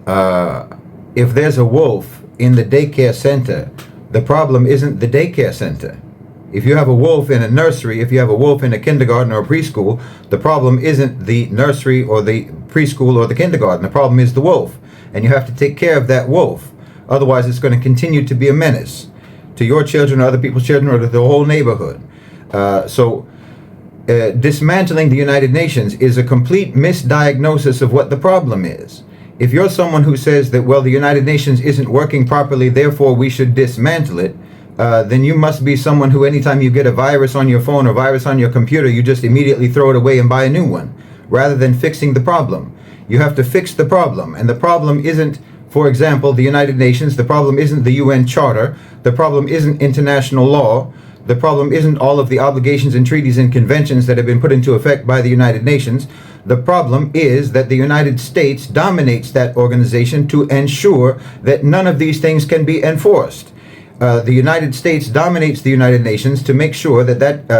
If there's a wolf in the daycare center, the problem isn't the daycare center. If you have a wolf in a nursery, if you have a wolf in a kindergarten or a preschool, the problem isn't the nursery or the preschool or the kindergarten. The problem is the wolf. And you have to take care of that wolf. Otherwise, it's going to continue to be a menace to your children or other people's children or to the whole neighborhood. Dismantling the United Nations is a complete misdiagnosis of what the problem is. If you're someone who says that, well, the United Nations isn't working properly, therefore we should dismantle it, then you must be someone who, anytime you get a virus on your phone or virus on your computer, you just immediately throw it away and buy a new one, rather than fixing the problem. You have to fix the problem, and the problem isn't, for example, the United Nations. The problem isn't the UN Charter. The problem isn't international law. The problem isn't all of the obligations and treaties and conventions that have been put into effect by the United Nations. The problem is that the United States dominates that organization to ensure that none of these things can be enforced. The United States dominates the United Nations to make sure that that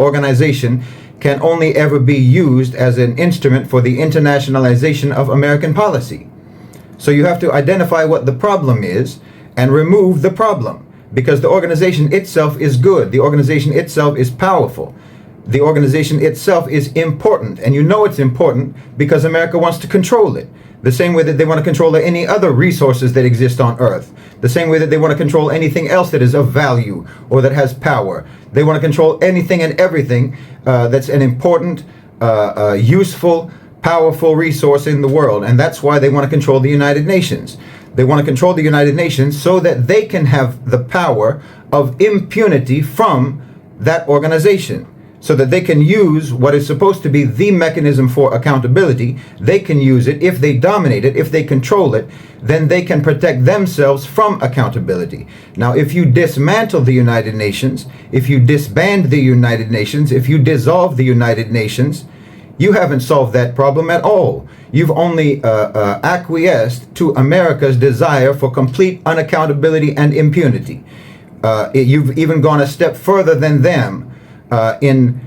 organization can only ever be used as an instrument for the internationalization of American policy. So you have to identify what the problem is and remove the problem, because the organization itself is good. The organization itself is powerful. The organization itself is important, and you know it's important because America wants to control it. The same way that they want to control any other resources that exist on Earth. The same way that they want to control anything else that is of value or that has power. They want to control anything and everything that's an important, useful, powerful resource in the world. And that's why they want to control the United Nations. They want to control the United Nations so that they can have the power of impunity from that organization, so that they can use what is supposed to be the mechanism for accountability. They can use it. If they dominate it, if they control it, then they can protect themselves from accountability. Now, if you dismantle the United Nations, if you disband the United Nations, if you dissolve the United Nations, you haven't solved that problem at all. You've only acquiesced to America's desire for complete unaccountability and impunity. You've even gone a step further than them in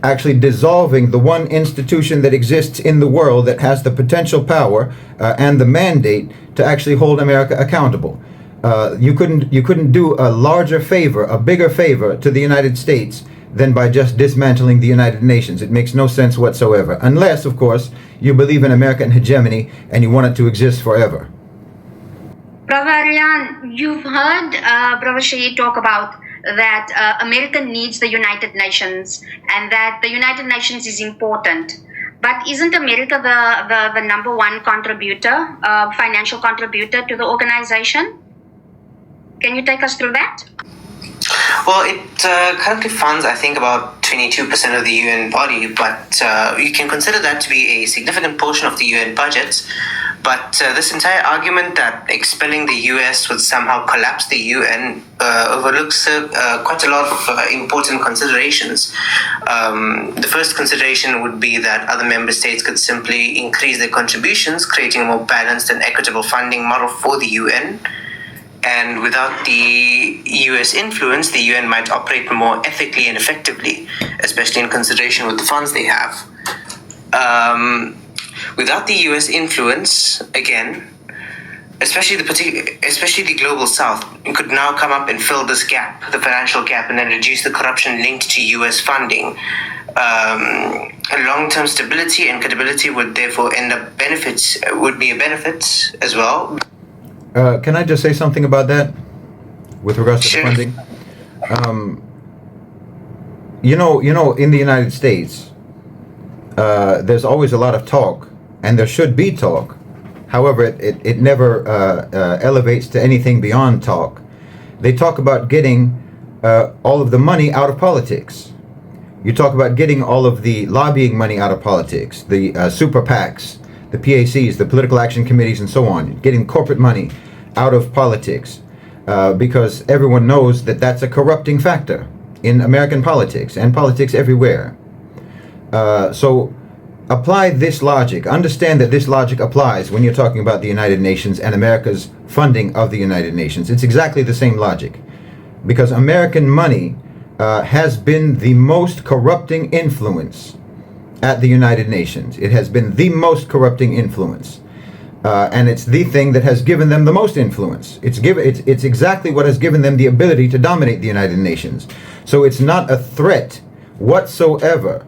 actually dissolving the one institution that exists in the world that has the potential power and the mandate to actually hold America accountable. You couldn't do a larger favor, a bigger favor to the United States than by just dismantling the United Nations. It makes no sense whatsoever, unless, of course, you believe in American hegemony and you want it to exist forever. Brother Aryan, you've heard Brother Shaheed talk about that America needs the United Nations and that the United Nations is important. But isn't America the number one contributor, financial contributor to the organization? Can you take us through that? Well, it currently funds, I think, about 22% of the UN body, but you can consider that to be a significant portion of the UN budget. But this entire argument that expelling the US would somehow collapse the UN overlooks quite a lot of important considerations. The first consideration would be that other member states could simply increase their contributions, creating a more balanced and equitable funding model for the UN. And without the US influence, the UN might operate more ethically and effectively, especially in consideration with the funds they have. Without the US influence, again, especially the global south, could now come up and fill this gap, the financial gap, and then reduce the corruption linked to US funding. Long-term stability and credibility would therefore would be a benefit as well. Can I just say something about that with regards to the funding? You know, in the United States, there's always a lot of talk, and there should be talk. However, it never elevates to anything beyond talk. They talk about getting all of the money out of politics. You talk about getting all of the lobbying money out of politics, the super PACs, the PACs, the political action committees, and so on, getting corporate money out of politics, because everyone knows that that's a corrupting factor in American politics and politics everywhere. So apply this logic. Understand that this logic applies when you're talking about the United Nations and America's funding of the United Nations. It's exactly the same logic, because American money has been the most corrupting influence at the United Nations. It has been the most corrupting influence. And it's the thing that has given them the most influence. It's exactly what has given them the ability to dominate the United Nations. So it's not a threat whatsoever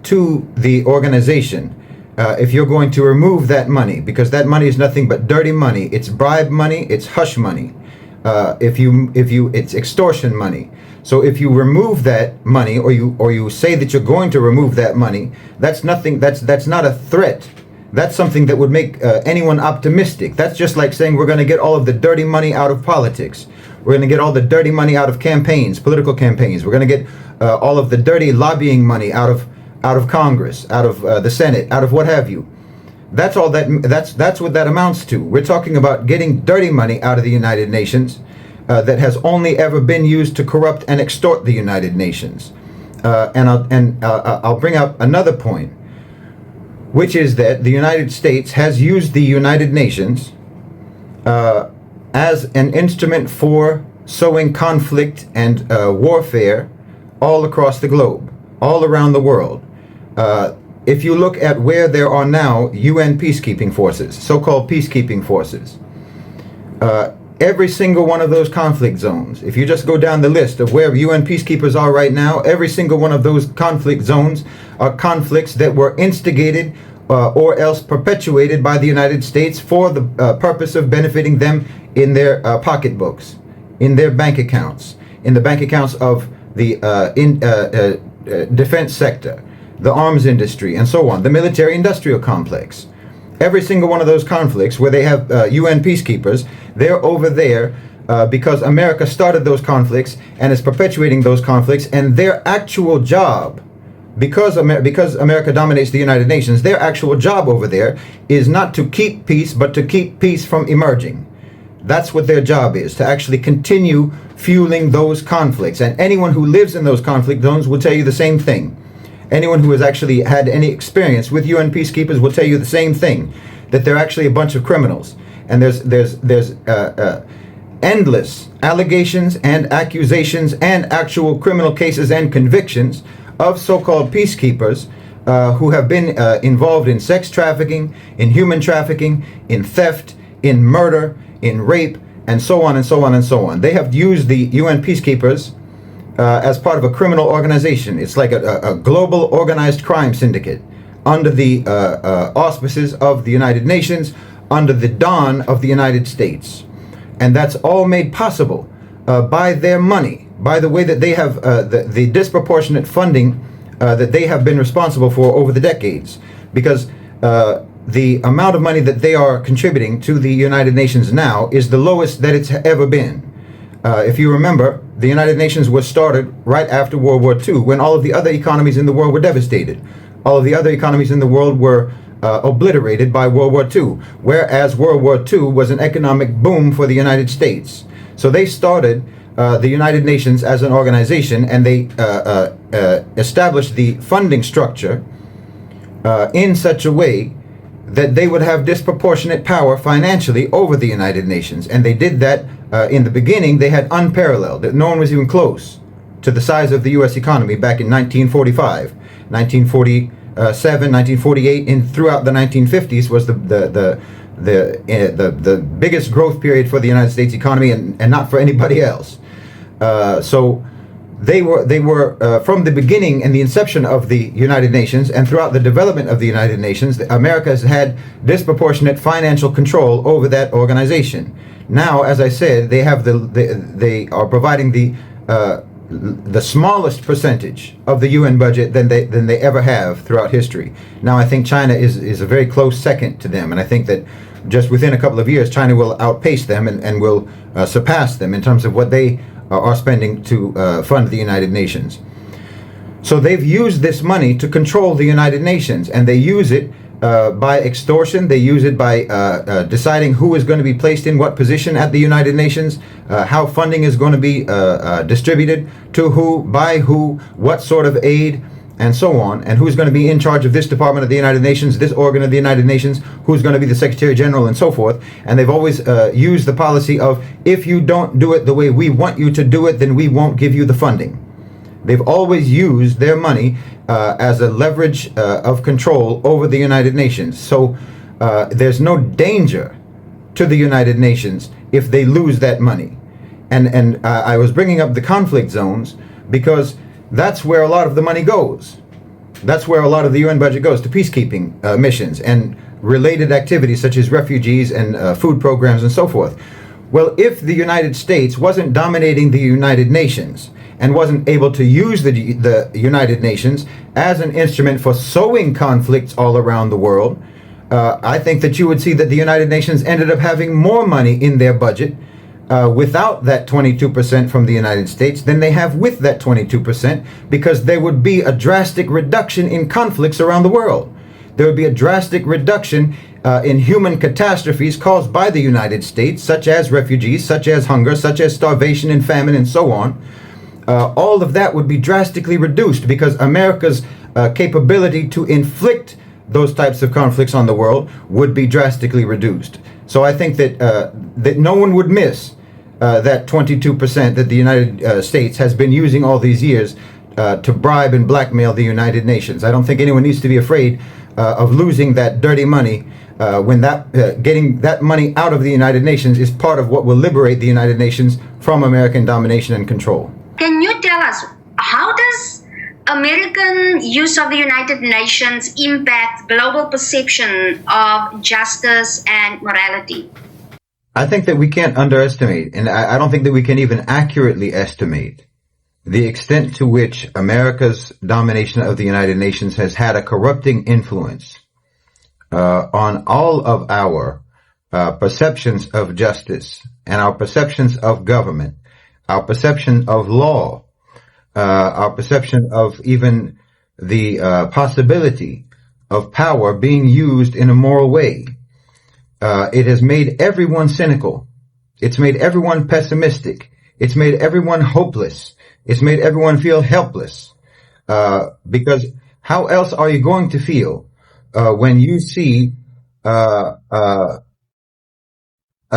to the organization if you're going to remove that money, because that money is nothing but dirty money. It's bribe money. It's hush money. It's extortion money. So if you remove that money, or you say that you're going to remove that money, that's nothing. That's not a threat. That's something that would make anyone optimistic. That's just like saying we're going to get all of the dirty money out of politics. We're going to get all the dirty money out of campaigns, political campaigns. We're going to get all of the dirty lobbying money out of Congress, out of the Senate, out of what have you. That's all that's what that amounts to. We're talking about getting dirty money out of the United Nations that has only ever been used to corrupt and extort the United Nations. I'll bring up another point, which is that the United States has used the United Nations as an instrument for sowing conflict and warfare all across the globe, all around the world. If you look at where there are now UN peacekeeping forces, so-called peacekeeping forces, every single one of those conflict zones, if you just go down the list of where UN peacekeepers are right now, every single one of those conflict zones are conflicts that were instigated or else perpetuated by the United States for the purpose of benefiting them in their pocketbooks, in their bank accounts, in the bank accounts of the defense sector, the arms industry, and so on, the military-industrial complex. Every single one of those conflicts where they have UN peacekeepers, they're over there because America started those conflicts and is perpetuating those conflicts, and their actual job, because America dominates the United Nations, their actual job over there is not to keep peace, but to keep peace from emerging. That's what their job is, to actually continue fueling those conflicts. And anyone who lives in those conflict zones will tell you the same thing. Anyone who has actually had any experience with UN peacekeepers will tell you the same thing, that they're actually a bunch of criminals. And there's endless allegations and accusations and actual criminal cases and convictions of so-called peacekeepers who have been involved in sex trafficking, in human trafficking, in theft, in murder, in rape, and so on and so on and so on. They have used the UN peacekeepers as part of a criminal organization. It's like a global organized crime syndicate under the auspices of the United Nations, under the dawn of the United States. And that's all made possible by their money, by the way that they have the disproportionate funding that they have been responsible for over the decades. Because the amount of money that they are contributing to the United Nations now is the lowest that it's ever been. If you remember, the United Nations was started right after World War II, when all of the other economies in the world were devastated. All of the other economies in the world were obliterated by World War II, whereas World War II was an economic boom for the United States. So they started the United Nations as an organization, and they established the funding structure in such a way that they would have disproportionate power financially over the United Nations. And they did that in the beginning. They had unparalleled, that no one was even close to the size of the U.S. economy back in 1945, 1947, 1948, and throughout the 1950s was the biggest growth period for the United States economy, and not for anybody else. So they were from the beginning and the inception of the United Nations, and throughout the development of the United Nations, America has had disproportionate financial control over that organization. Now, as I said, they have they are providing the smallest percentage of the UN budget than they ever have throughout history. Now, I think China is a very close second to them, and I think that just within a couple of years, China will outpace them and will surpass them in terms of what they are spending to fund the United Nations. So they've used this money to control the United Nations, and they use it by extortion. They use it by deciding who is going to be placed in what position at the United Nations, how funding is going to be distributed, to who, by who, what sort of aid, and so on, and who's going to be in charge of this department of the United Nations, this organ of the United Nations, who's going to be the Secretary General, and so forth. And they've always used the policy of, if you don't do it the way we want you to do it, then we won't give you the funding. They've always used their money as a leverage of control over the United Nations. So there's no danger to the United Nations if they lose that money. And I was bringing up the conflict zones because that's where a lot of the money goes. That's where a lot of the UN budget goes, to peacekeeping missions and related activities such as refugees and food programs and so forth. Well, if the United States wasn't dominating the United Nations and wasn't able to use the United Nations as an instrument for sowing conflicts all around the world, I think that you would see that the United Nations ended up having more money in their budget without that 22% from the United States than they have with that 22%, because there would be a drastic reduction in conflicts around the world. There would be a drastic reduction in human catastrophes caused by the United States, such as refugees, such as hunger, such as starvation and famine and so on. All of that would be drastically reduced because America's capability to inflict those types of conflicts on the world would be drastically reduced. So I think that that no one would miss that 22% that the United States has been using all these years to bribe and blackmail the United Nations. I don't think anyone needs to be afraid of losing that dirty money when getting that money out of the United Nations is part of what will liberate the United Nations from American domination and control. Can you tell us, how does American use of the United Nations impact global perception of justice and morality? I think that we can't underestimate, and I don't think that we can even accurately estimate the extent to which America's domination of the United Nations has had a corrupting influence on all of our perceptions of justice and our perceptions of government, our perception of law, our perception of even the possibility of power being used in a moral way. It has made everyone cynical. It's made everyone pessimistic. It's made everyone hopeless. It's made everyone feel helpless. Because how else are you going to feel when you see a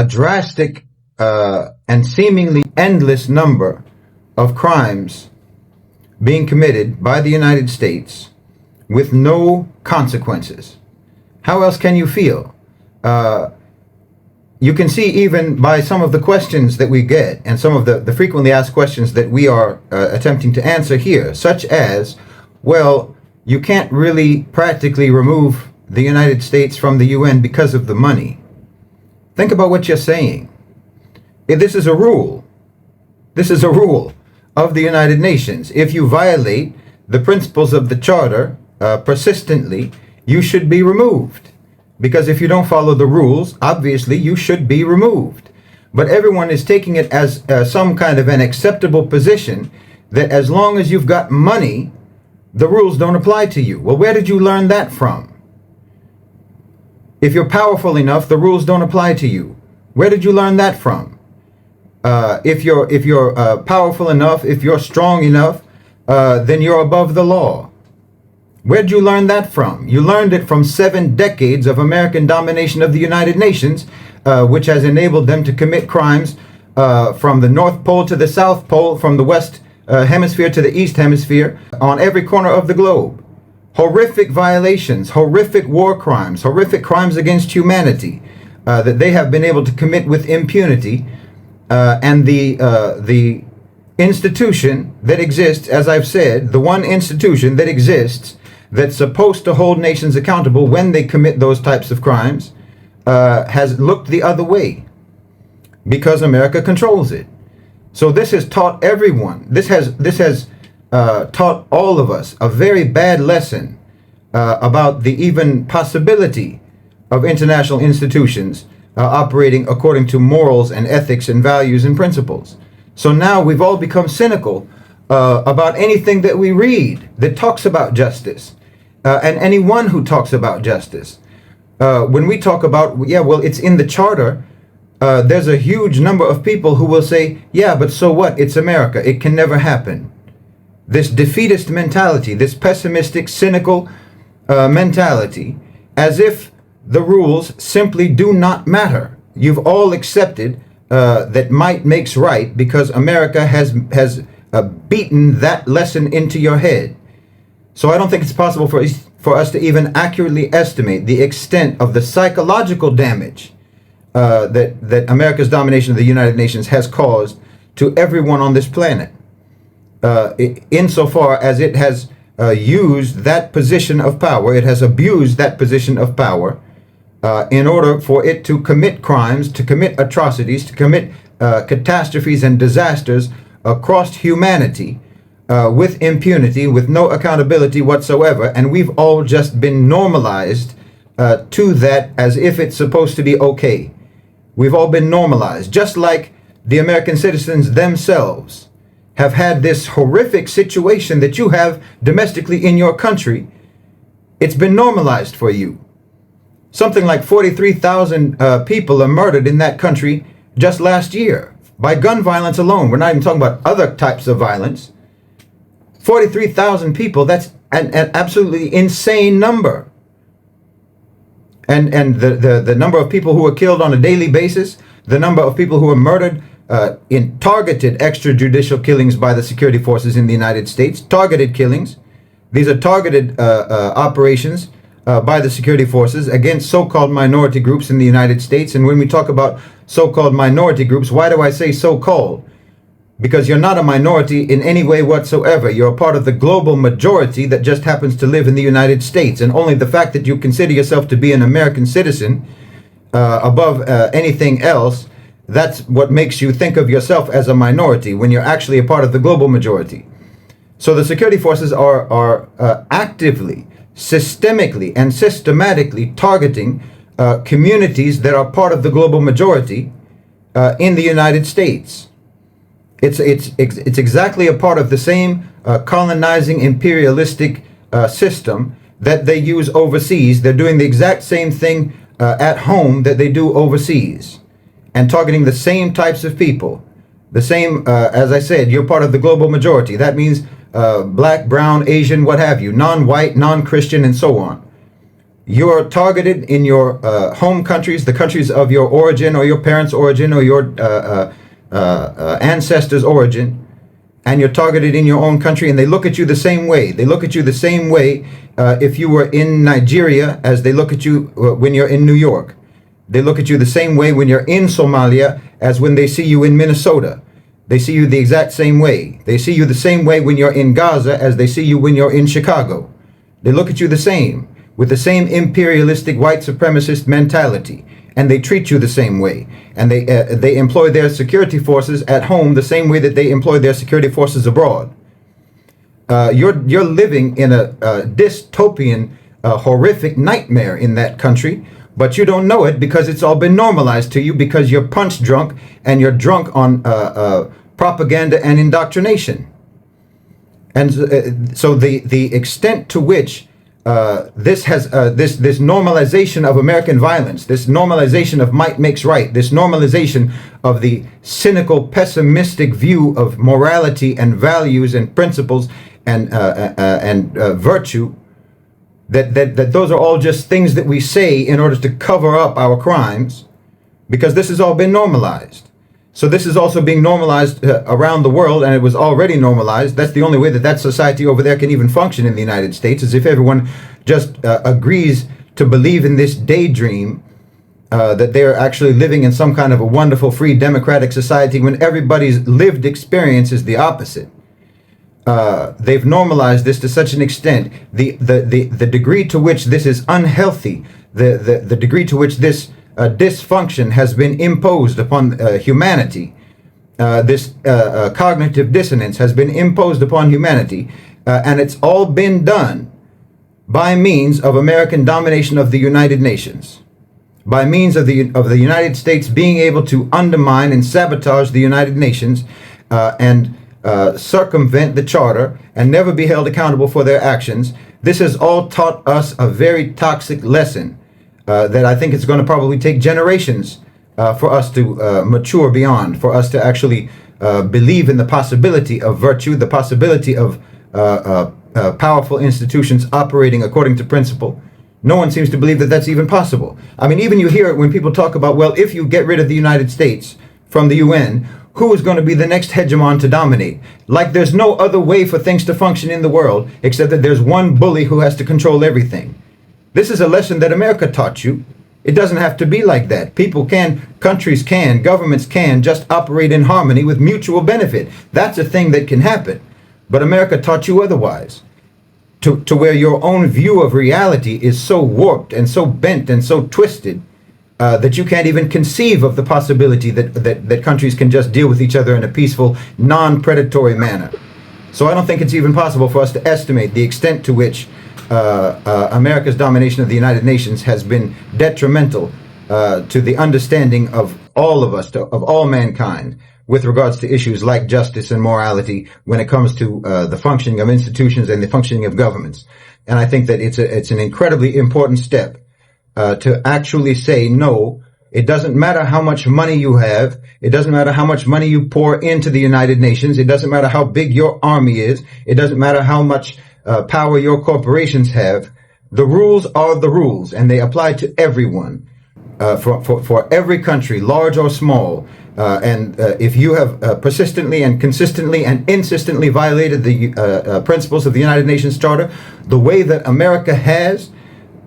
drastic and seemingly endless number of crimes being committed by the United States with no consequences? How else can you feel? You can see even by some of the questions that we get and some of the frequently asked questions that we are attempting to answer here, such as, well, you can't really practically remove the United States from the UN because of the money. Think about what you're saying. This is a rule. This is a rule of the United Nations. If you violate the principles of the Charter persistently, you should be removed. Because if you don't follow the rules, obviously you should be removed. But everyone is taking it as some kind of an acceptable position that as long as you've got money, the rules don't apply to you. Well, where did you learn that from? If you're powerful enough, the rules don't apply to you. Where did you learn that from? If you're powerful enough, if you're strong enough, then you're above the law. Where'd you learn that from? You learned it from 7 decades of American domination of the United Nations, which has enabled them to commit crimes from the North Pole to the South Pole, from the West Hemisphere to the East Hemisphere, on every corner of the globe. Horrific violations, horrific war crimes, horrific crimes against humanity that they have been able to commit with impunity. And the institution that exists, as I've said, the one institution that exists that's supposed to hold nations accountable when they commit those types of crimes, has looked the other way because America controls it. So this has taught everyone, this has taught all of us a very bad lesson about the even possibility of international institutions operating according to morals and ethics and values and principles. So now we've all become cynical about anything that we read that talks about justice, and anyone who talks about justice. When we talk about, yeah, well, it's in the Charter, there's a huge number of people who will say, yeah, but so what? It's America. It can never happen. This defeatist mentality, this pessimistic, cynical mentality, as if the rules simply do not matter. You've all accepted that might makes right because America has beaten that lesson into your head. So I don't think it's possible for us to even accurately estimate the extent of the psychological damage that America's domination of the United Nations has caused to everyone on this planet, insofar as it has used that position of power, it has abused that position of power in order for it to commit crimes, to commit atrocities, to commit catastrophes and disasters across humanity with impunity, with no accountability whatsoever. And we've all just been normalized to that as if it's supposed to be okay. We've all been normalized, just like the American citizens themselves have had this horrific situation that you have domestically in your country. It's been normalized for you. Something like 43,000 people are murdered in that country just last year by gun violence alone. We're not even talking about other types of violence. 43,000 people, that's an absolutely insane number. And the number of people who are killed on a daily basis, the number of people who are murdered in targeted extrajudicial killings by the security forces in the United States, targeted killings. These are targeted operations by the security forces against so-called minority groups in the United States. And when we talk about so-called minority groups, why do I say so-called? Because you're not a minority in any way whatsoever. You're a part of the global majority that just happens to live in the United States. And only the fact that you consider yourself to be an American citizen above anything else, that's what makes you think of yourself as a minority when you're actually a part of the global majority. So the security forces are actively, systemically, and systematically targeting communities that are part of the global majority in the United States. It's exactly a part of the same colonizing imperialistic system that they use overseas. They're doing the exact same thing at home that they do overseas, and targeting the same types of people. The same, as I said, you're part of the global majority. That means black, brown, Asian, what have you, non-white, non-Christian, and so on. You're targeted in your home countries, the countries of your origin or your parents' origin or your ancestors' origin, and you're targeted in your own country, and they look at you the same way. They look at you the same way if you were in Nigeria as they look at you when you're in New York. They look at you the same way when you're in Somalia as when they see you in Minnesota. They see you the exact same way. They see you the same way when you're in Gaza as they see you when you're in Chicago. They look at you the same, with the same imperialistic white supremacist mentality. And they treat you the same way. And they employ their security forces at home the same way that they employ their security forces abroad. You're living in a dystopian, horrific nightmare in that country, but you don't know it because it's all been normalized to you because you're punch drunk and you're drunk on propaganda and indoctrination. And so the extent to which this normalization of American violence, this normalization of might makes right, this normalization of the cynical, pessimistic view of morality and values and principles and virtue, that those are all just things that we say in order to cover up our crimes, because this has all been normalized. So this is also being normalized around the world, and it was already normalized. That's the only way that society over there can even function in the United States, is if everyone just agrees to believe in this daydream that they're actually living in some kind of a wonderful, free, democratic society when everybody's lived experience is the opposite. They've normalized this to such an extent. The degree to which this is unhealthy, the degree to which this dysfunction has been imposed upon humanity, this cognitive dissonance has been imposed upon humanity, and it's all been done by means of American domination of the United Nations, by means of the United States being able to undermine and sabotage the United Nations and circumvent the charter and never be held accountable for their actions. This has all taught us a very toxic lesson that I think it's going to probably take generations for us to mature beyond, for us to actually believe in the possibility of virtue, the possibility of powerful institutions operating according to principle. No one seems to believe that that's even possible. I mean, even you hear it when people talk about, well, if you get rid of the United States from the UN, who is going to be the next hegemon to dominate. Like there's no other way for things to function in the world except that there's one bully who has to control everything. This is a lesson that America taught you. It doesn't have to be like that. People can, countries can, governments can just operate in harmony with mutual benefit. That's a thing that can happen. But America taught you otherwise. To where your own view of reality is so warped and so bent and so twisted that you can't even conceive of the possibility that countries can just deal with each other in a peaceful, non-predatory manner. So I don't think it's even possible for us to estimate the extent to which America's domination of the United Nations has been detrimental to the understanding of all of us, of all mankind, with regards to issues like justice and morality when it comes to the functioning of institutions and the functioning of governments. And I think that it's an incredibly important step to actually say, no, it doesn't matter how much money you have. It doesn't matter how much money you pour into the United Nations. It doesn't matter how big your army is. It doesn't matter how much power your corporations have. The rules are the rules, and they apply to everyone, for every country, large or small. And if you have persistently and consistently and insistently violated the principles of the United Nations Charter the way that America has,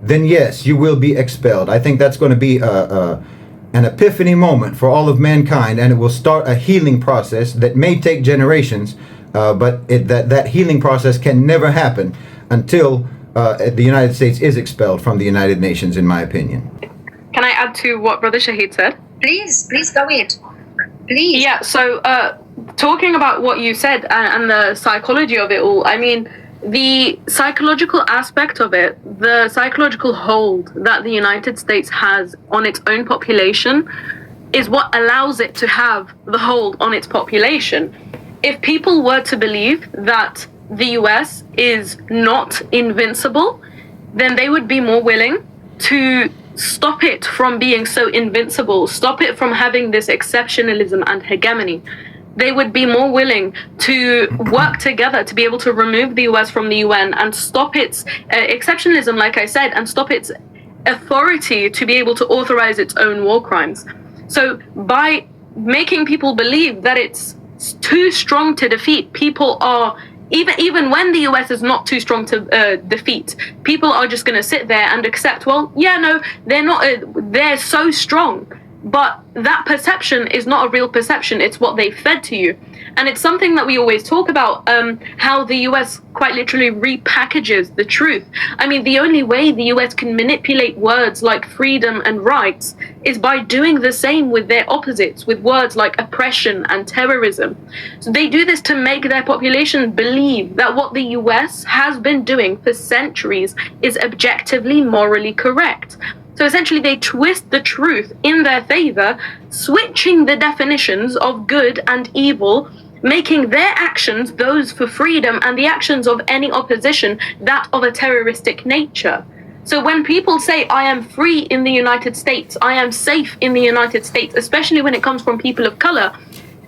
then yes, you will be expelled. I think that's going to be an epiphany moment for all of mankind, and it will start a healing process that may take generations, but that healing process can never happen until the United States is expelled from the United Nations, in my opinion. Can I add to what Brother Shahid said? Please go ahead. Please. Yeah, so talking about what you said and the psychology of it all, I mean, the psychological aspect of it, the psychological hold that the United States has on its own population is what allows it to have the hold on its population. If people were to believe that the US is not invincible, then they would be more willing to stop it from being so invincible, stop it from having this exceptionalism and hegemony. They would be more willing to work together to be able to remove the US from the UN and stop its exceptionalism, like I said, and stop its authority to be able to authorize its own war crimes. So by making people believe that it's too strong to defeat, people are, even when the US is not too strong to defeat, people are just going to sit there and accept, well, yeah, no, they're not, they're so strong. But that perception is not a real perception. It's what they fed to you. And it's something that we always talk about, how the US quite literally repackages the truth. I mean, the only way the US can manipulate words like freedom and rights is by doing the same with their opposites, with words like oppression and terrorism. So they do this to make their population believe that what the US has been doing for centuries is objectively morally correct. So essentially they twist the truth in their favor, switching the definitions of good and evil, making their actions those for freedom and the actions of any opposition that of a terroristic nature. So when people say, I am free in the United States, I am safe in the United States, especially when it comes from people of color,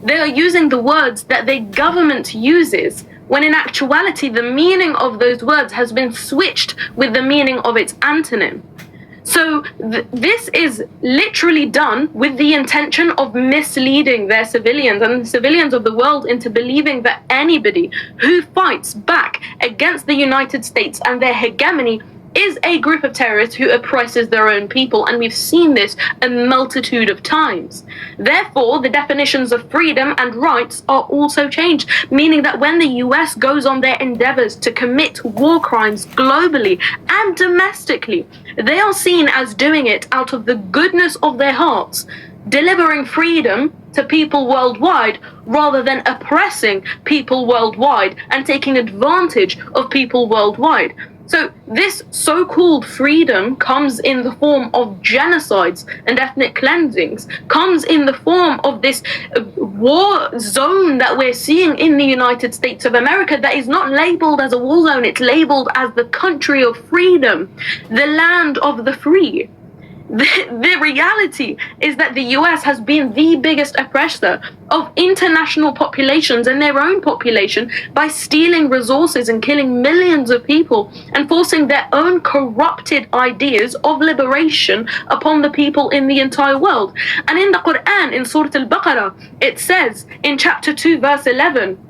they are using the words that their government uses, when in actuality the meaning of those words has been switched with the meaning of its antonym. So this is literally done with the intention of misleading their civilians and the civilians of the world into believing that anybody who fights back against the United States and their hegemony is a group of terrorists who oppresses their own people, and we've seen this a multitude of times. Therefore, the definitions of freedom and rights are also changed, meaning that when the US goes on their endeavors to commit war crimes globally and domestically, they are seen as doing it out of the goodness of their hearts, delivering freedom to people worldwide rather than oppressing people worldwide and taking advantage of people worldwide. So this so-called freedom comes in the form of genocides and ethnic cleansings, comes in the form of this war zone that we're seeing in the United States of America that is not labeled as a war zone, it's labeled as the country of freedom, the land of the free. The reality is that the US has been the biggest oppressor of international populations and their own population by stealing resources and killing millions of people and forcing their own corrupted ideas of liberation upon the people in the entire world. And in the Quran, in Surah Al-Baqarah, it says in chapter 2, verse 11,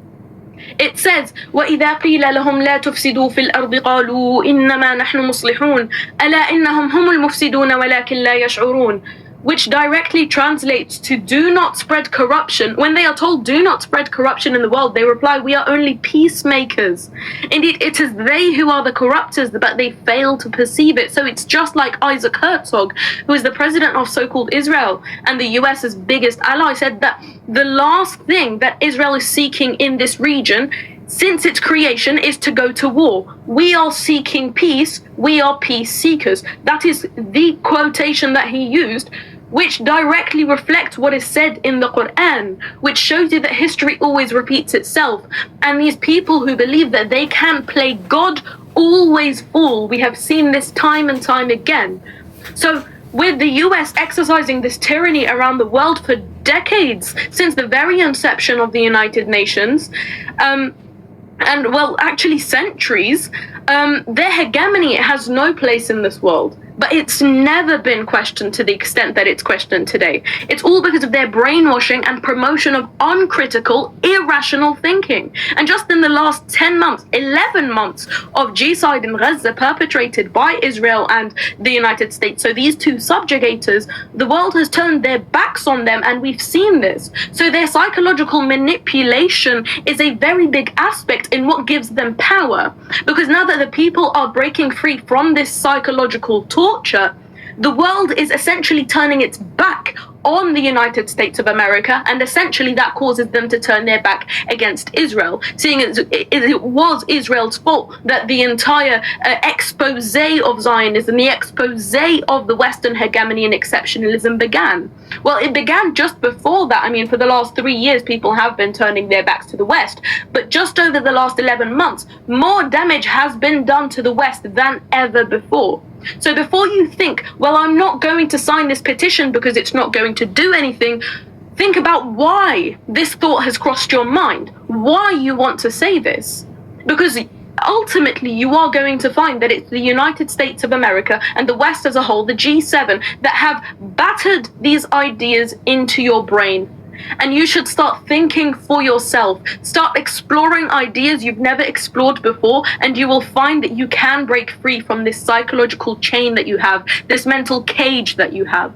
it says, وَإِذَا قِيلَ لَهُمْ لَا تُفْسِدُوا فِي الْأَرْضِ قَالُوا إِنَّمَا نَحْنُ مُصْلِحُونَ أَلَا إِنَّهُمْ هُمُ الْمُفْسِدُونَ وَلَكِنْ لَا يَشْعُرُونَ, which directly translates to do not spread corruption. When they are told do not spread corruption in the world, they reply, we are only peacemakers. Indeed, it is they who are the corruptors, but they fail to perceive it. So it's just like Isaac Herzog, who is the president of so-called Israel and the US's biggest ally, said that the last thing that Israel is seeking in this region since its creation is to go to war. We are seeking peace. We are peace seekers. That is the quotation that he used, which directly reflects what is said in the Quran, which shows you that history always repeats itself. And these people who believe that they can play God always fall. We have seen this time and time again. So with the US exercising this tyranny around the world for decades, since the very inception of the United Nations, and well, actually centuries, their hegemony has no place in this world. But it's never been questioned to the extent that it's questioned today. It's all because of their brainwashing and promotion of uncritical, irrational thinking. And just in the last 10 months, 11 months of genocide in Gaza perpetrated by Israel and the United States, so these two subjugators, the world has turned their backs on them, and we've seen this. So their psychological manipulation is a very big aspect in what gives them power. Because now that the people are breaking free from this psychological torture, the world is essentially turning its back on the United States of America, and essentially that causes them to turn their back against Israel, seeing as it was Israel's fault that the entire expose of Zionism, the expose of the Western hegemony and exceptionalism began. Well, it began just before that. I mean, for the last 3 years, people have been turning their backs to the West, but just over the last 11 months, more damage has been done to the West than ever before. So before you think, well, I'm not going to sign this petition because it's not going to do anything, think about why this thought has crossed your mind, why you want to say this. Because ultimately you are going to find that it's the United States of America and the West as a whole, the G7, that have battered these ideas into your brain. And you should start thinking for yourself. Start exploring ideas you've never explored before, and you will find that you can break free from this psychological chain that you have, this mental cage that you have.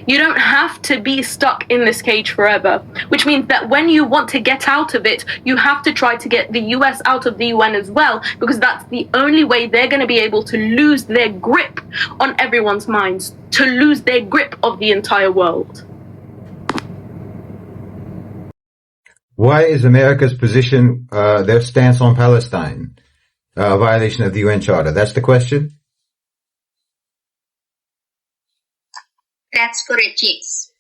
You don't have to be stuck in this cage forever, which means that when you want to get out of it, you have to try to get the US out of the UN as well, because that's the only way they're going to be able to lose their grip on everyone's minds, to lose their grip of the entire world. Why is America's position, their stance on Palestine, a violation of the UN Charter? That's the question? That's correct, yes.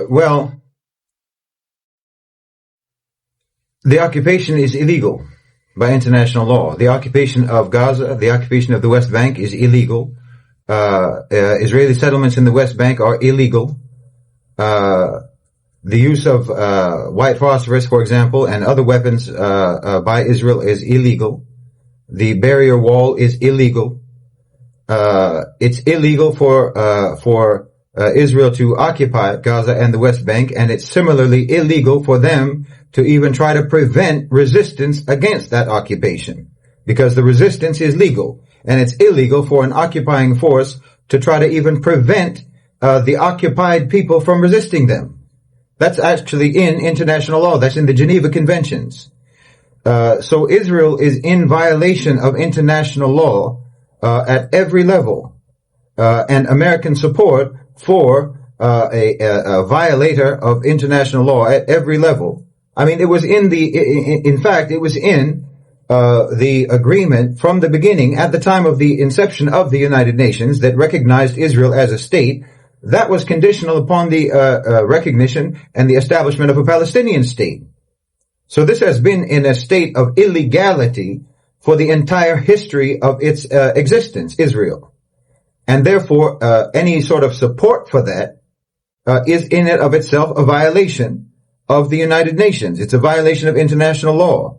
Well, the occupation is illegal by international law. The occupation of Gaza, the occupation of the West Bank is illegal. Israeli settlements in the West Bank are illegal. The use of white phosphorus, for example, and other weapons by Israel is illegal. The barrier wall is illegal. It's illegal for Israel to occupy Gaza and the West Bank, and it's similarly illegal for them to even try to prevent resistance against that occupation, because the resistance is legal, and it's illegal for an occupying force to try to even prevent the occupied people from resisting them. That's actually in international law. That's in the Geneva Conventions. So Israel is in violation of international law at every level, and American support for a violator of international law at every level. I mean, it was in fact, it was in the agreement from the beginning, at the time of the inception of the United Nations, that recognized Israel as a state. That was conditional upon the recognition and the establishment of a Palestinian state. So this has been in a state of illegality for the entire history of its existence, Israel. And therefore, any sort of support for that is in and of itself a violation of the United Nations. It's a violation of international law.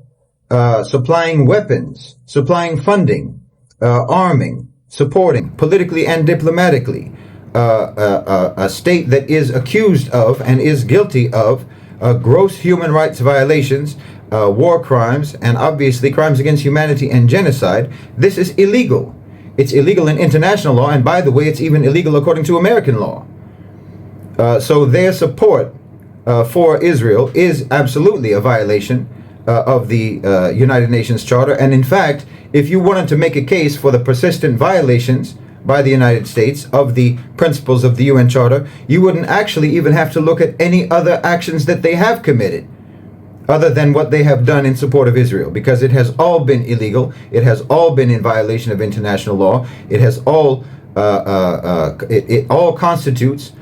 Supplying weapons, supplying funding, arming, supporting politically and diplomatically a state that is accused of and is guilty of gross human rights violations, war crimes, and obviously crimes against humanity and genocide. This is illegal. It's illegal in international law, and by the way, it's even illegal according to American law. So their support for Israel is absolutely a violation of the United Nations Charter. And in fact, if you wanted to make a case for the persistent violations by the United States of the principles of the UN Charter, you wouldn't actually even have to look at any other actions that they have committed other than what they have done in support of Israel, because it has all been illegal. It has all been in violation of international law. It has all it all constitutes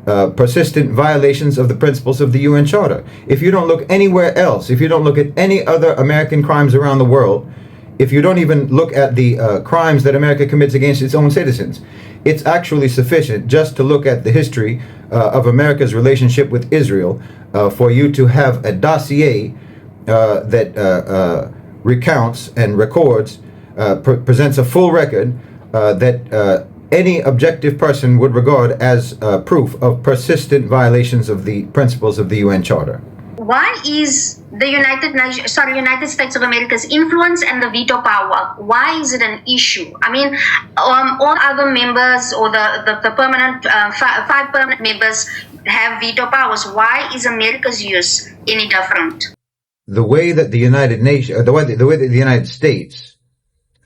persistent violations of the principles of the UN Charter. If you don't look anywhere else, if you don't look at any other American crimes around the world, if you don't even look at the crimes that America commits against its own citizens, it's actually sufficient just to look at the history of America's relationship with Israel for you to have a dossier that recounts and records, presents a full record that any objective person would regard as proof of persistent violations of the principles of the UN Charter. Why is the United States of America's influence and the veto power, why is it an issue? I mean, all other members or the permanent, five permanent members have veto powers. Why is America's use any different? The way that the United Nations, the way that the United States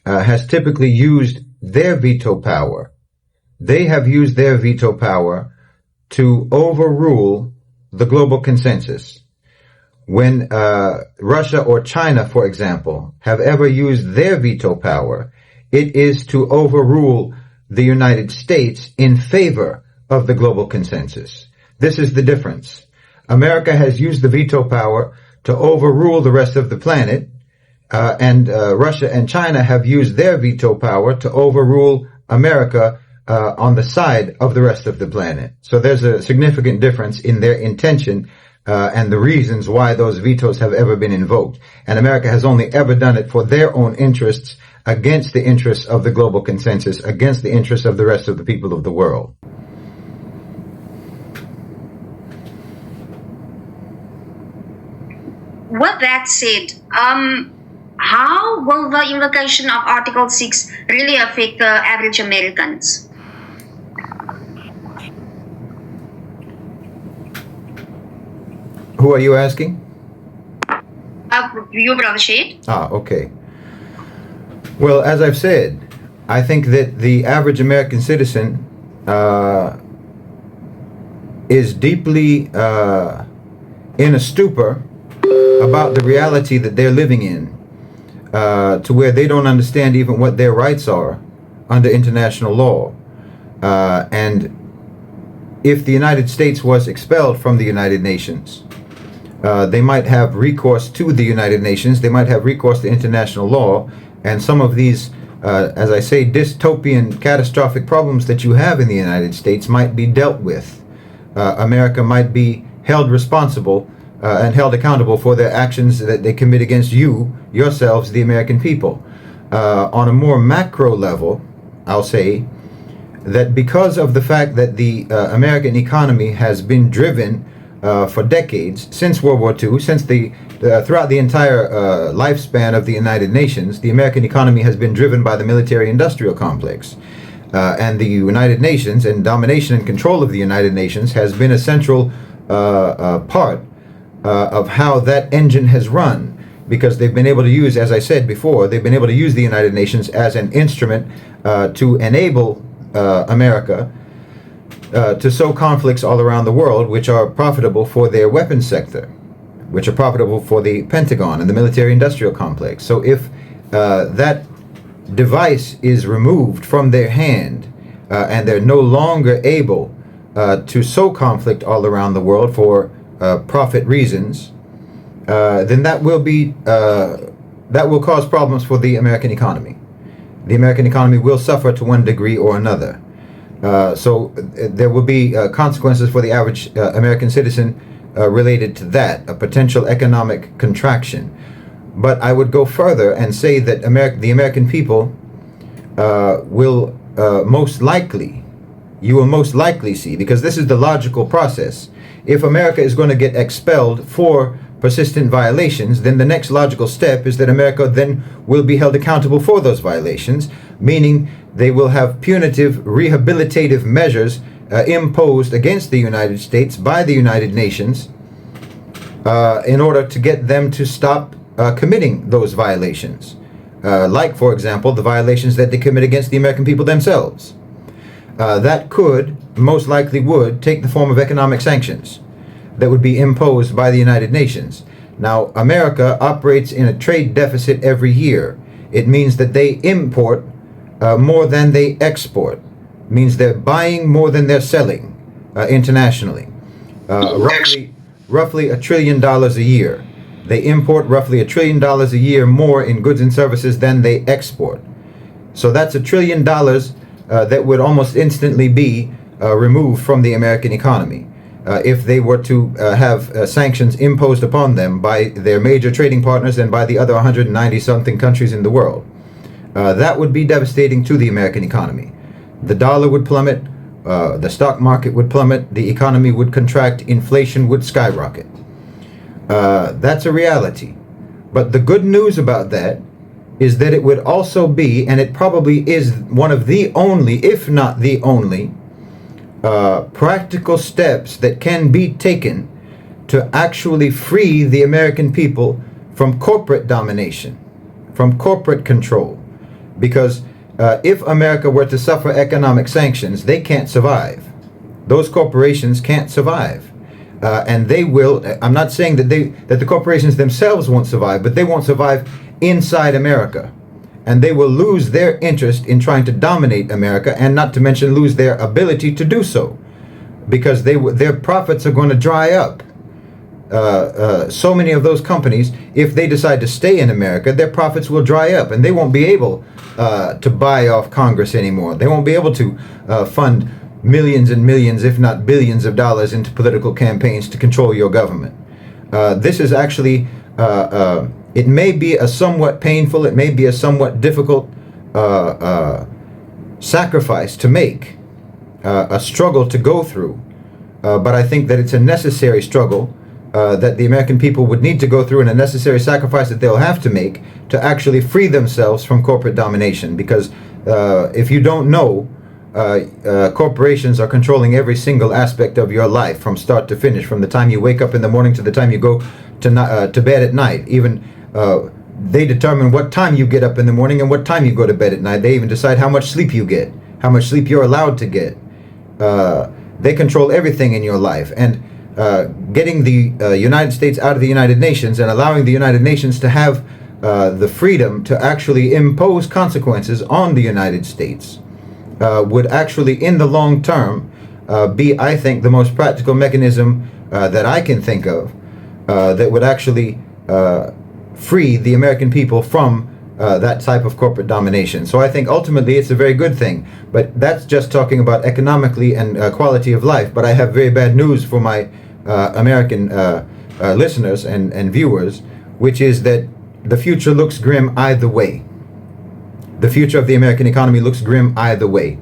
has typically used their veto power, they have used their veto power to overrule the global consensus. When Russia or China, for example, have ever used their veto power, it is to overrule the United States in favor of the global consensus. This is the difference. America has used the veto power to overrule the rest of the planet, and Russia and China have used their veto power to overrule America on the side of the rest of the planet. So there's a significant difference in their intention and the reasons why those vetoes have ever been invoked. And America has only ever done it for their own interests, against the interests of the global consensus, against the interests of the rest of the people of the world. With that said, how will the invocation of Article 6 really affect the average Americans? Who are you asking? You, Brother Shade. Okay. Well, as I've said, I think that the average American citizen is deeply in a stupor about the reality that they're living in, to where they don't understand even what their rights are under international law. And if the United States was expelled from the United Nations, they might have recourse to the United Nations, they might have recourse to international law, and some of these, as I say, dystopian, catastrophic problems that you have in the United States might be dealt with. America might be held responsible and held accountable for their actions that they commit against you, yourselves, the American people. On a more macro level, I'll say that because of the fact that the American economy has been driven for decades, since World War II, since throughout the entire lifespan of the United Nations, the American economy has been driven by the military-industrial complex. And the United Nations and domination and control of the United Nations has been a central part of how that engine has run, because they've been able to use, as I said before, they've been able to use the United Nations as an instrument to enable America to sow conflicts all around the world, which are profitable for their weapons sector, which are profitable for the Pentagon and the military-industrial complex. So if that device is removed from their hand and they're no longer able to sow conflict all around the world for profit reasons, then that will cause problems for the American economy. The American economy will suffer to one degree or another. There will be consequences for the average American citizen related to that, a potential economic contraction. But I would go further and say that the American people will most likely, you will most likely see, because this is the logical process. If America is going to get expelled for persistent violations, then the next logical step is that America then will be held accountable for those violations, meaning they will have punitive rehabilitative measures imposed against the United States by the United Nations in order to get them to stop committing those violations. Like, for example, the violations that they commit against the American people themselves. That could, most likely would, take the form of economic sanctions that would be imposed by the United Nations. Now, America operates in a trade deficit every year. It means that they import more than they export. It means they're buying more than they're selling internationally. Roughly $1 trillion a year. They import roughly $1 trillion a year more in goods and services than they export. So that's $1 trillion that would almost instantly be removed from the American economy if they were to have sanctions imposed upon them by their major trading partners and by the other 190-something countries in the world. That would be devastating to the American economy. The dollar would plummet, the stock market would plummet, the economy would contract, inflation would skyrocket. That's a reality. But the good news about that is that it would also be, and it probably is, one of the only, if not the only, practical steps that can be taken to actually free the American people from corporate domination, from corporate control. Because if America were to suffer economic sanctions, they can't survive. Those corporations can't survive. And they will, I'm not saying that the corporations themselves won't survive, but they won't survive inside America. And they will lose their interest in trying to dominate America, and not to mention lose their ability to do so, because their profits are going to dry up. So many of those companies, if they decide to stay in America, their profits will dry up, and they won't be able to buy off Congress anymore. They won't be able to fund millions and millions, if not billions of dollars into political campaigns to control your government. This is actually, it may be a somewhat painful, it may be a somewhat difficult sacrifice to make, a struggle to go through, but I think that it's a necessary struggle that the American people would need to go through, and a necessary sacrifice that they'll have to make to actually free themselves from corporate domination. Because if you don't know, corporations are controlling every single aspect of your life from start to finish, from the time you wake up in the morning to the time you go to bed at night. Even they determine what time you get up in the morning and what time you go to bed at night. They even decide how much sleep you get, how much sleep you're allowed to get. They control everything in your life. And getting the United States out of the United Nations and allowing the United Nations to have the freedom to actually impose consequences on the United States would actually, in the long term, be, I think, the most practical mechanism that I can think of that would actually free the American people from that type of corporate domination. So I think ultimately it's a very good thing. But that's just talking about economically and quality of life. But I have very bad news for my American listeners and viewers, which is that the future looks grim either way. The future of the American economy looks grim either way,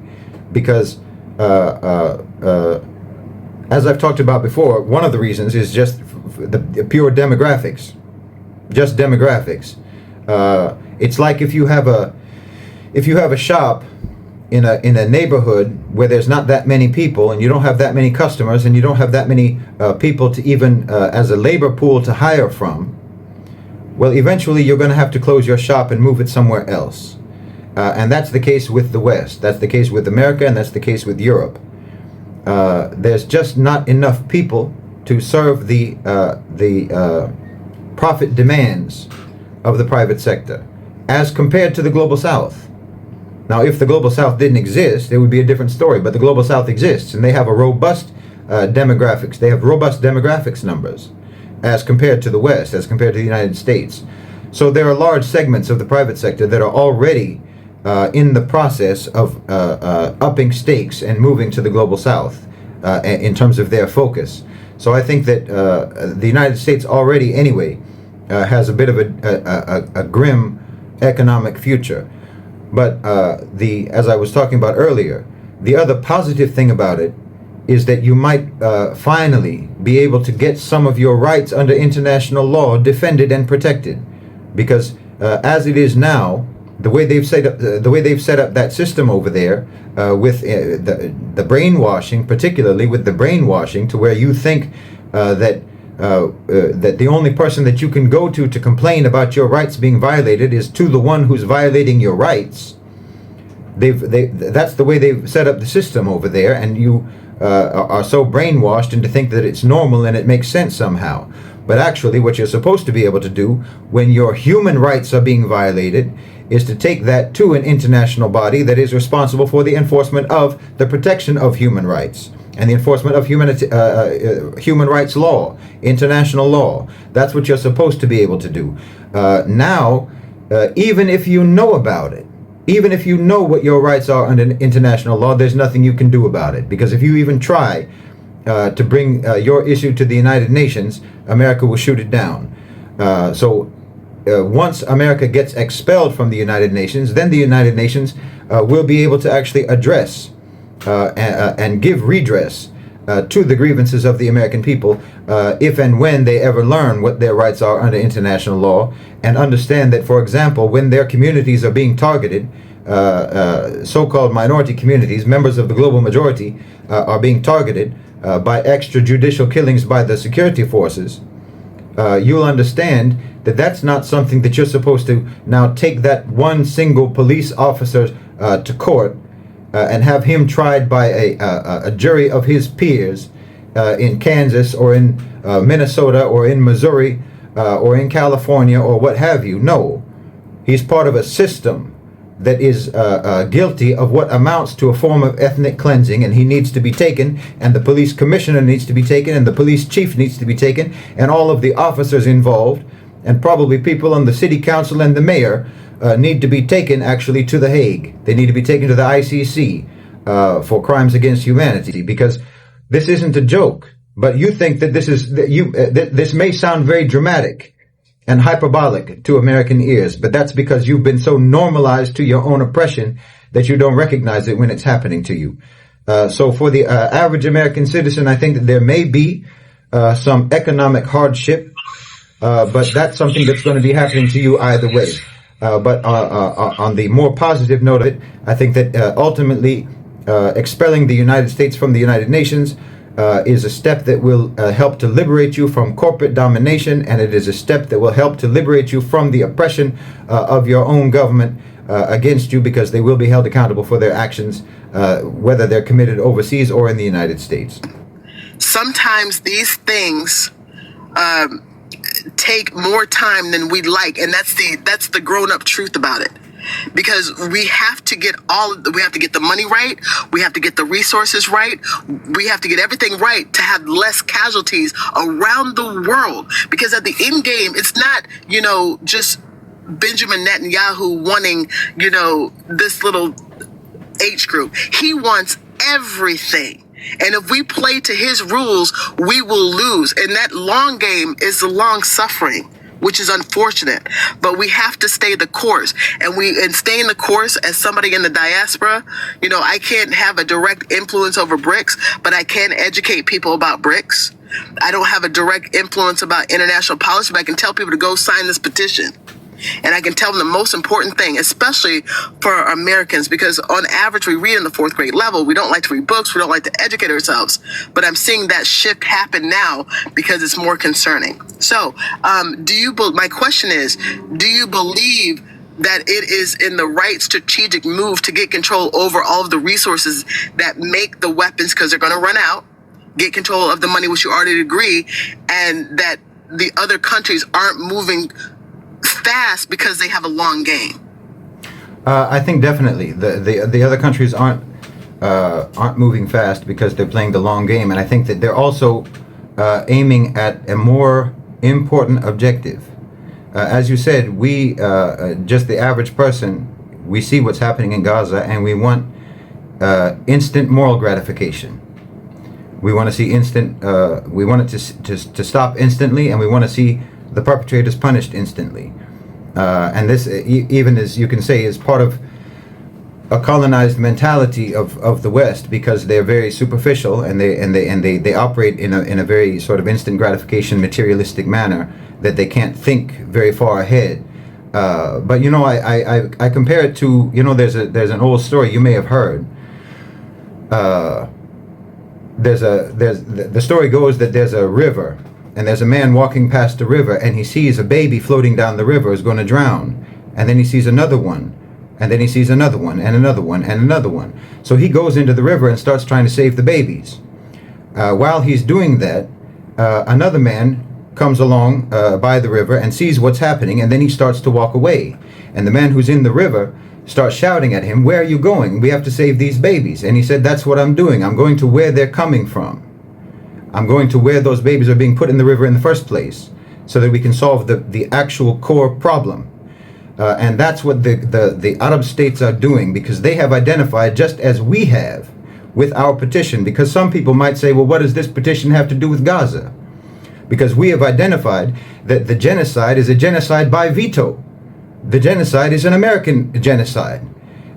because as I've talked about before, one of the reasons is just the pure demographics. Just demographics. It's like if you have a shop in a neighborhood where there's not that many people, and you don't have that many customers, and you don't have that many people to even as a labor pool to hire from. Well, eventually you're going to have to close your shop and move it somewhere else. And that's the case with the West. That's the case with America, and that's the case with Europe. There's just not enough people to serve the profit demands of the private sector as compared to the Global South. Now, if the Global South didn't exist, it would be a different story. But the Global South exists, and they have a robust demographics. They have robust demographics numbers as compared to the West, as compared to the United States. So there are large segments of the private sector that are already in the process of upping stakes and moving to the global south in terms of their focus. So I think that the United States already, anyway, has a bit of a grim economic future. But as I was talking about earlier, the other positive thing about it is that you might finally be able to get some of your rights under international law defended and protected, because as it is now, the way they've set up that system over there, with the brainwashing, particularly with the brainwashing, to where you think that the only person that you can go to complain about your rights being violated is to the one who's violating your rights. That's the way they've set up the system over there, and you are so brainwashed into think that it's normal and it makes sense somehow. But actually, what you're supposed to be able to do when your human rights are being violated is to take that to an international body that is responsible for the enforcement of the protection of human rights and the enforcement of human rights law, international law. That's what you're supposed to be able to do. Now, even if you know about it, even if you know what your rights are under international law, there's nothing you can do about it. Because if you even try to bring your issue to the United Nations, America will shoot it down. So once America gets expelled from the United Nations, then the United Nations will be able to actually address and give redress to the grievances of the American people, if and when they ever learn what their rights are under international law, and understand that, for example, when their communities are being targeted, so-called minority communities, members of the global majority, are being targeted by extrajudicial killings by the security forces, you'll understand that that's not something that you're supposed to now take that one single police officer to court and have him tried by a jury of his peers in Kansas or in Minnesota or in Missouri or in California or what have you. No, he's part of a system that is guilty of what amounts to a form of ethnic cleansing, and he needs to be taken, and the police commissioner needs to be taken, and the police chief needs to be taken, and all of the officers involved, and probably people on the city council and the mayor need to be taken actually to The Hague. They need to be taken to the ICC for crimes against humanity, because this isn't a joke. But you think that this may sound very dramatic and hyperbolic to American ears, but that's because you've been so normalized to your own oppression that you don't recognize it when it's happening to you. So for the average American citizen, I think that there may be some economic hardship, but that's something that's going to be happening to you either way. But on the more positive note of it, I think that ultimately expelling the United States from the United Nations is a step that will help to liberate you from corporate domination, and it is a step that will help to liberate you from the oppression of your own government against you, because they will be held accountable for their actions, whether they're committed overseas or in the United States. Sometimes these things take more time than we'd like, and that's the grown-up truth about it. Because we have to get the money right, we have to get the resources right, we have to get everything right to have less casualties around the world. Because at the end game, it's not, just Benjamin Netanyahu wanting, this little H group. He wants everything. And if we play to his rules, we will lose. And that long game is the long suffering, which is unfortunate. But we have to stay the course. And staying the course as somebody in the diaspora, I can't have a direct influence over BRICS, but I can educate people about BRICS. I don't have a direct influence about international policy, but I can tell people to go sign this petition. And I can tell them the most important thing, especially for Americans, because on average we read in the fourth grade level. We don't like to read books. We don't like to educate ourselves. But I'm seeing that shift happen now because it's more concerning. So my question is, do you believe that it is in the right strategic move to get control over all of the resources that make the weapons, because they're going to run out, get control of the money, which you already agree, and that the other countries aren't moving fast because they have a long game? I think definitely the other countries aren't moving fast because they're playing the long game, and I think that they're also aiming at a more important objective. As you said, we just the average person We see what's happening in Gaza, and we want instant moral gratification. We want to see instant. We want it to stop instantly, and we want to see the perpetrators punished instantly. And this, even as you can say, is part of a colonized mentality of the West, because they're very superficial, and they operate in a very sort of instant gratification, materialistic manner, that they can't think very far ahead. But you know, I compare it to, you know, there's an old story you may have heard. The story goes that there's a river, and there's a man walking past the river, and he sees a baby floating down the river is going to drown, and then he sees another one, and then he sees another one, and another one, and another one. So he goes into the river and starts trying to save the babies. While he's doing that, another man comes along by the river and sees what's happening, and then he starts to walk away. And the man who's in the river starts shouting at him, "Where are you going? We have to save these babies." And he said, "That's what I'm doing. I'm going to where they're coming from. I'm going to where those babies are being put in the river in the first place, so that we can solve the actual core problem." And that's what the Arab states are doing, because they have identified, just as we have with our petition, because some people might say, well, what does this petition have to do with Gaza? Because we have identified that the genocide is a genocide by veto. The genocide is an American genocide.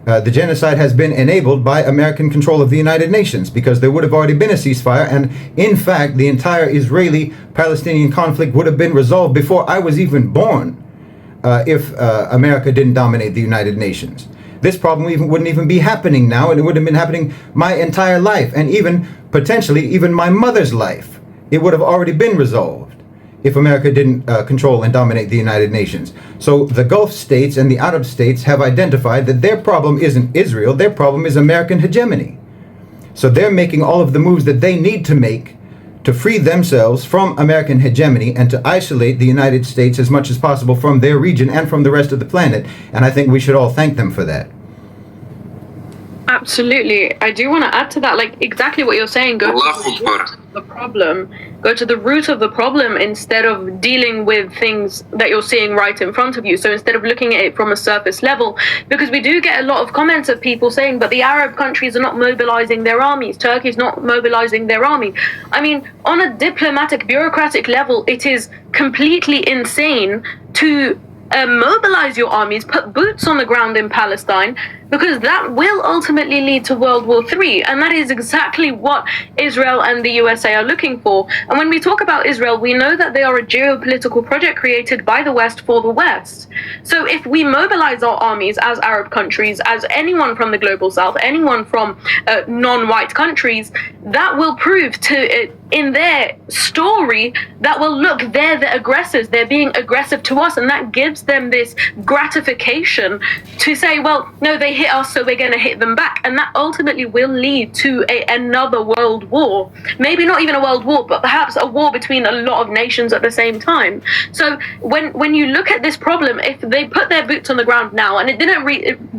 The genocide has been enabled by American control of the United Nations, because there would have already been a ceasefire, and in fact the entire Israeli-Palestinian conflict would have been resolved before I was even born, if America didn't dominate the United Nations. This problem wouldn't even be happening now, and it would have been happening my entire life, and even potentially even my mother's life. It would have already been resolved if America didn't control and dominate the United Nations. So the Gulf states and the Arab states have identified that their problem isn't Israel, their problem is American hegemony. So they're making all of the moves that they need to make to free themselves from American hegemony and to isolate the United States as much as possible from their region and from the rest of the planet. And I think we should all thank them for that. Absolutely. I do want to add to that, like exactly what you're saying. Go to the problem. Go to the root of the problem instead of dealing with things that you're seeing right in front of you. So instead of looking at it from a surface level, because we do get a lot of comments of people saying, but the Arab countries are not mobilizing their armies. Turkey's not mobilizing their army. I mean, on a diplomatic, bureaucratic level, it is completely insane to mobilize your armies, put boots on the ground in Palestine, because that will ultimately lead to World War III. And that is exactly what Israel and the USA are looking for. And when we talk about Israel, we know that they are a geopolitical project created by the West for the West. So if we mobilize our armies as Arab countries, as anyone from the global South, anyone from non-white countries, that will prove to, in their story, that will look, they're the aggressors, they're being aggressive to us, and that gives them this gratification to say, well, no, they hit us, so we're going to hit them back. And that ultimately will lead to another world war. Maybe not even a world war, but perhaps a war between a lot of nations at the same time. So when you look at this problem, if they put their boots on the ground now and it didn't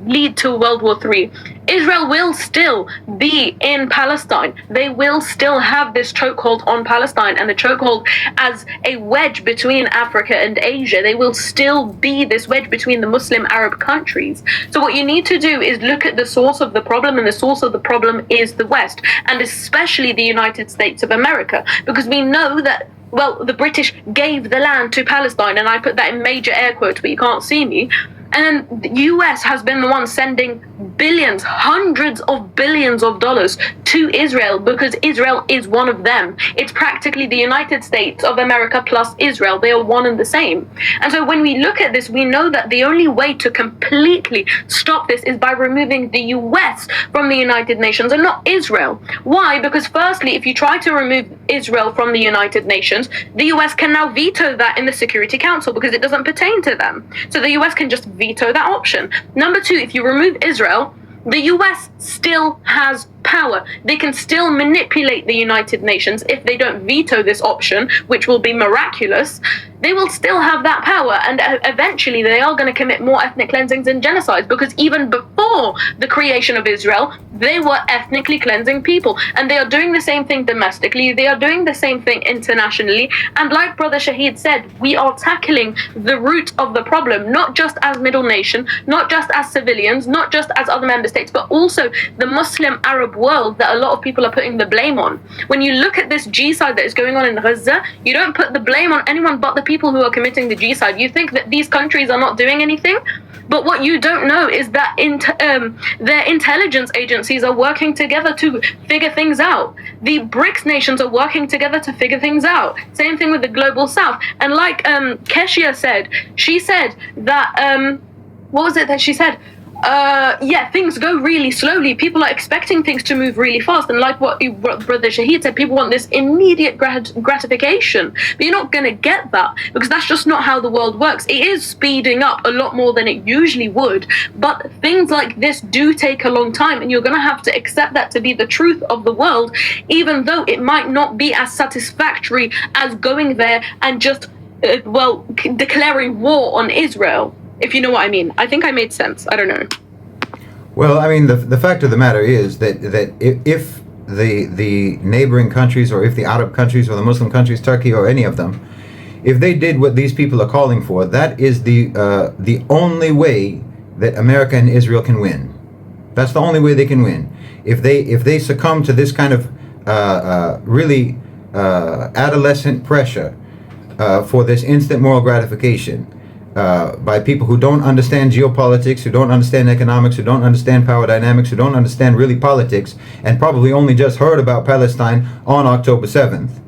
lead to World War III, Israel will still be in Palestine. They will still have this chokehold on Palestine, and the chokehold as a wedge between Africa and Asia. They will still be this wedge between the Muslim Arab countries. So what you need to do is look at the source of the problem, and the source of the problem is the West, and especially the United States of America, because we know that, well, the British gave the land to Palestine, and I put that in major air quotes, but you can't see me. And the US has been the one sending billions, hundreds of billions of dollars to Israel, because Israel is one of them. It's practically the United States of America plus Israel. They are one and the same. And so when we look at this, we know that the only way to completely stop this is by removing the US from the United Nations and not Israel. Why? Because firstly, if you try to remove Israel from the United Nations, the US can now veto that in the Security Council because it doesn't pertain to them. So the US can just veto that option. Number two, if you remove Israel, the US still has power. They can still manipulate the United Nations if they don't veto this option, which will be miraculous. They will still have that power, and eventually they are going to commit more ethnic cleansings and genocides, because even before the creation of Israel, they were ethnically cleansing people, and they are doing the same thing domestically, they are doing the same thing internationally. And like Brother Shahid said, we are tackling the root of the problem, not just as middle nation, not just as civilians, not just as other member states, but also the Muslim Arab world that a lot of people are putting the blame on. When you look at this G-side that is going on in Gaza, you don't put the blame on anyone but the people who are committing the G-side. You think that these countries are not doing anything, but what you don't know is that their intelligence agencies are working together to figure things out. The BRICS nations are working together to figure things out. Same thing with the Global South. And like Keshia said, she said that, what was it that she said? Yeah, things go really slowly. People are expecting things to move really fast. And like what Brother Shahid said, people want this immediate gratification. But you're not going to get that, because that's just not how the world works. It is speeding up a lot more than it usually would. But things like this do take a long time, and you're going to have to accept that to be the truth of the world, even though it might not be as satisfactory as going there and just, declaring war on Israel. If you know what I mean. I think I made sense. I don't know. Well, I mean, the fact of the matter is that if the neighboring countries, or if the Arab countries or the Muslim countries, Turkey or any of them, if they did what these people are calling for, that is the only way that America and Israel can win. That's the only way they can win. If they succumb to this kind of really adolescent pressure for this instant moral gratification, by people who don't understand geopolitics, who don't understand economics, who don't understand power dynamics, who don't understand really politics, and probably only just heard about Palestine on October 7th.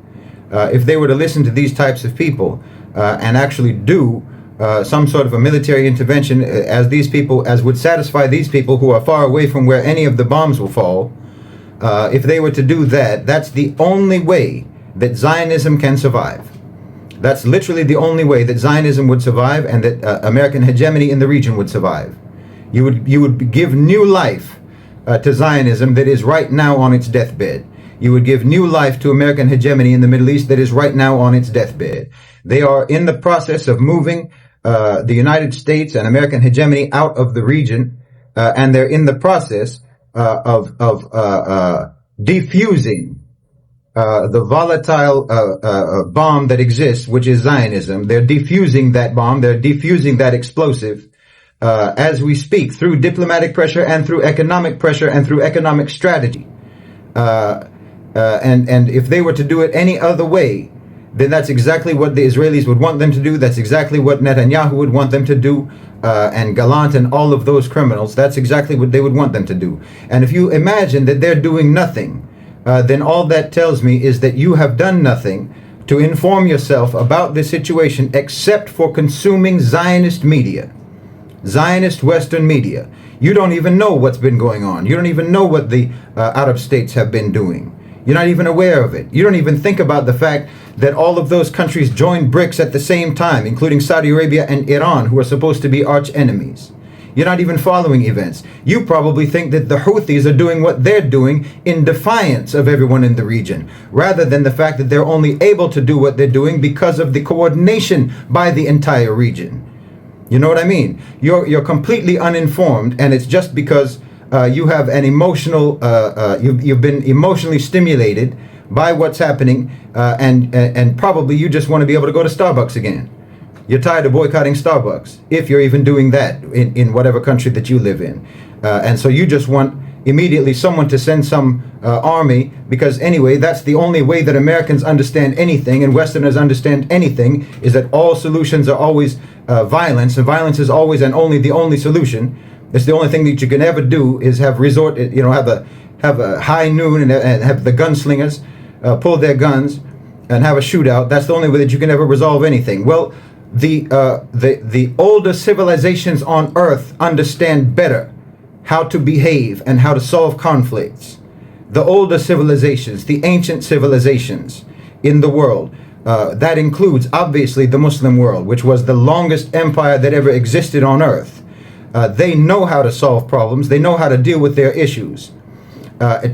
If they were to listen to these types of people and actually do some sort of a military intervention as would satisfy these people who are far away from where any of the bombs will fall, if they were to do that, that's the only way that Zionism can survive. That's literally the only way that Zionism would survive, and that American hegemony in the region would survive. You would give new life to Zionism that is right now on its deathbed. You would give new life to American hegemony in the Middle East that is right now on its deathbed. They are in the process of moving the United States and American hegemony out of the region, and they're in the process of defusing the volatile bomb that exists, which is Zionism. They're defusing that bomb. They're defusing that explosive as we speak, through diplomatic pressure and through economic pressure and through economic strategy. And if they were to do it any other way, then that's exactly what the Israelis would want them to do. That's exactly what Netanyahu would want them to do. And Gallant and all of those criminals, that's exactly what they would want them to do. And if you imagine that they're doing nothing, then all that tells me is that you have done nothing to inform yourself about this situation except for consuming Zionist media, Zionist Western media. You don't even know what's been going on. You don't even know what the Arab states have been doing. You're not even aware of it. You don't even think about the fact that all of those countries joined BRICS at the same time, including Saudi Arabia and Iran, who are supposed to be arch enemies. You're not even following events. You probably think that the Houthis are doing what they're doing in defiance of everyone in the region, rather than the fact that they're only able to do what they're doing because of the coordination by the entire region. You know what I mean? You're completely uninformed, and it's just because you have an emotional, you've been emotionally stimulated by what's happening, and probably you just want to be able to go to Starbucks again. You're tired of boycotting Starbucks, if you're even doing that in whatever country that you live in. And so you just want immediately someone to send some army, because anyway, that's the only way that Americans understand anything and Westerners understand anything, is that all solutions are always violence, and violence is always and only the only solution. It's the only thing that you can ever do is have a high noon and have the gunslingers pull their guns and have a shootout. That's the only way that you can ever resolve anything. Well, the older civilizations on Earth understand better how to behave and how to solve conflicts. The older civilizations, the ancient civilizations in the world, that includes obviously the Muslim world, which was the longest empire that ever existed on Earth. They know how to solve problems. They know how to deal with their issues.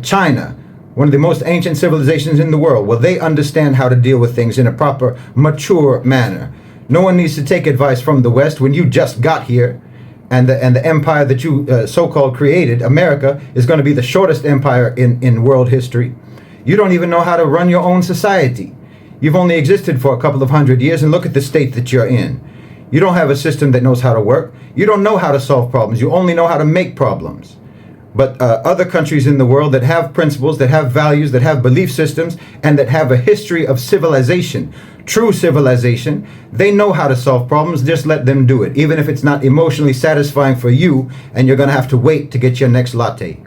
China, one of the most ancient civilizations in the world, well, they understand how to deal with things in a proper, mature manner. No one needs to take advice from the West when you just got here, and the empire that you so-called created, America, is going to be the shortest empire in world history. You don't even know how to run your own society. You've only existed for a couple of 100 years, and look at the state that you're in. You don't have a system that knows how to work. You don't know how to solve problems. You only know how to make problems. But other countries in the world that have principles, that have values, that have belief systems, and that have a history of civilization, true civilization, they know how to solve problems. Just let them do it, even if it's not emotionally satisfying for you, and you're going to have to wait to get your next latte.